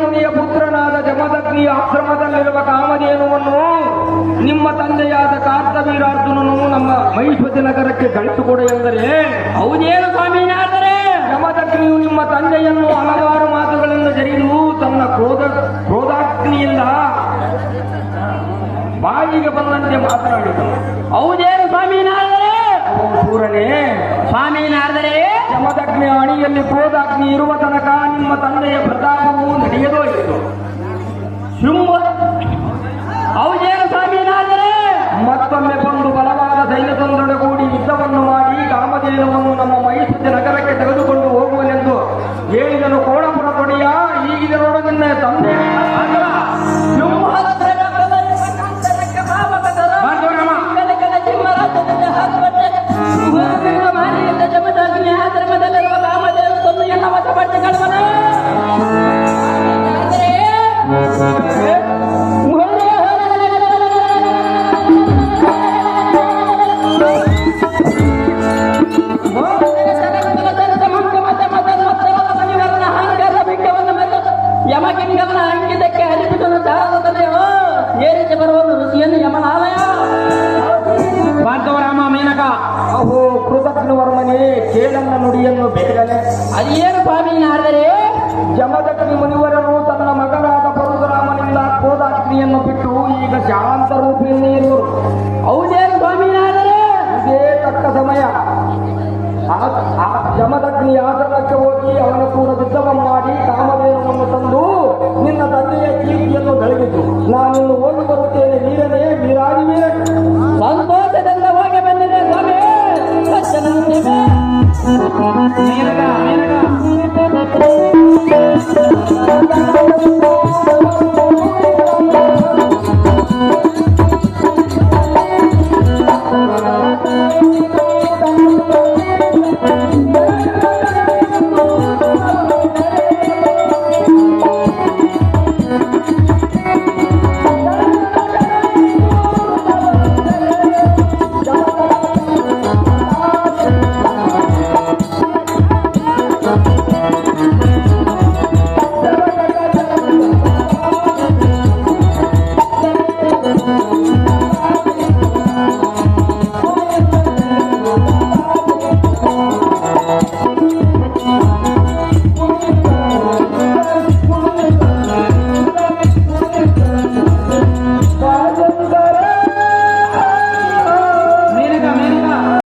ಮುನಿಯ ಪುತ್ರನಾದ ಜಮದಗ್ನಿಯ ಆಶ್ರಮದಲ್ಲಿರುವ ಕಾಮಧೇನುವನ್ನು ನಿಮ್ಮ ತಂದೆಯಾದ ಕಾರ್ತವೀರಾರ್ಜುನನು ನಮ್ಮ ಮಹಿಷತಿ ನಗರಕ್ಕೆ ಕಳಿಸಿಕೊಡು ಎಂದರೆ, ಹೌದೇನು ಸ್ವಾಮಿನಾದರೆ? ಜಮದಗ್ನಿಯು ನಿಮ್ಮ ತಂದೆಯನ್ನು ಹಲವಾರು ಮಾತುಗಳಿಂದ ಜರಿದು ತನ್ನ ಕ್ರೋಧಾಗ್ನಿಯಿಂದ ಬಾಯಿಗೆ ಬಂದಂತೆ ಮಾತನಾಡಿದನು. ಹೌದೇನು ಸ್ವಾಮಿನಾದರೆ? ಸೂರನೇ, ಸ್ವಾಮಿನಾದರೆ ಜಮದಗ್ನಿಯ ಅಣಿಯಲ್ಲಿ ಕ್ರೋಧಾಗ್ನಿ ಇರುವ ತನಕ ನಿಮ್ಮ ತಂದೆಯ ಪ್ರತಾಪವು ನಡೆಯದೋಯಿತು. ಹೌದೇನು ಸ್ವಾಮಿನಾದರೆ? ಮತ್ತೊಮ್ಮೆ ಬಂದು ಬಲವಾದ ಸೈನ್ಯದೊಂದೊಡಗೂಡಿ ಯುದ್ಧವನ್ನು ಮಾಡಿ ಕಾಮಧೇನುವನ್ನು ನಮ್ಮ ಮೈಸೂರು ನಗರಕ್ಕೆ ತೆಗೆದುಕೊಂಡು ಹೋಗುವನೆಂದು ಹೇಳಿದನು. ಕೋಣಪುರ ತೊಡೆಯ ಈಗಿದ ನೋಡು ನಿನ್ನ ತಂದೆ ಜಮದಗ್ನಿ ಆಶ್ರಮದಲ್ಲಿರುವ ಕಾಮಧೇನು ತಂದು ಎಲ್ಲ ವಶಪಡಿಸಿಕೊಳ್ಳುವನು. ಯಮಕಿಂಗನ ಅಂಕಿತಕ್ಕೆ ಅರಿಪಿಟನು ದಾರದನೆಯೋ ಏರಿಸಿ ಬರುವುದು ಋಷಿಯನ್ನು ಯಮನಾಲಯ. ಭಾರ್ಗವರಾಮ ಮೇನಕ, ಅಹೋ ಕೃತಜ್ಞವರ್ಮನೇ, ಕೇಳನ್ನ ನುಡಿಯನ್ನು ಬೇಗನೆ. ಅದೇನು ಸ್ವಾಮಿನಾದರೆ? ಜಮದಗ್ನಿ ಮುನಿವರನು ತನ್ನ ಮಗನಾದ ಪರಶುರಾಮನಿಂದ ಕ್ರೋಧಾಗ್ನಿಯನ್ನು ಬಿಟ್ಟು ಈಗ ಶಾಂತ ರೂಪಿಯನ್ನೇ ಇರುವರು. ಹೌದೇನು ಸ್ವಾಮಿನಾದರೆ? ಇದೇ ತಕ್ಕ ಸಮಯ. ಜಮದಗ್ನಿ ಆಶ್ರಮಕ್ಕೆ ಹೋಗಿ ಅವನ ಕೂಡ ಯುದ್ಧವನ್ನು ಮಾಡಿ ಕಾಮಧೇನುವನ್ನು ತಂದು ನಿನ್ನ ತಂದೆಯ ಕೀರ್ತಿಯನ್ನು ಬೆಳಗಿತು. ನಾನಿನ್ನು ಹೋಗಿ ಬರುತ್ತೇನೆ ವೀರನೇ, ವೀರಾದಿ ವೀರ. ಸಂತೋಷದಿಂದ ಹೋಗಿ ಬಂದಿದೆ ಸ್ವಾಮಿ.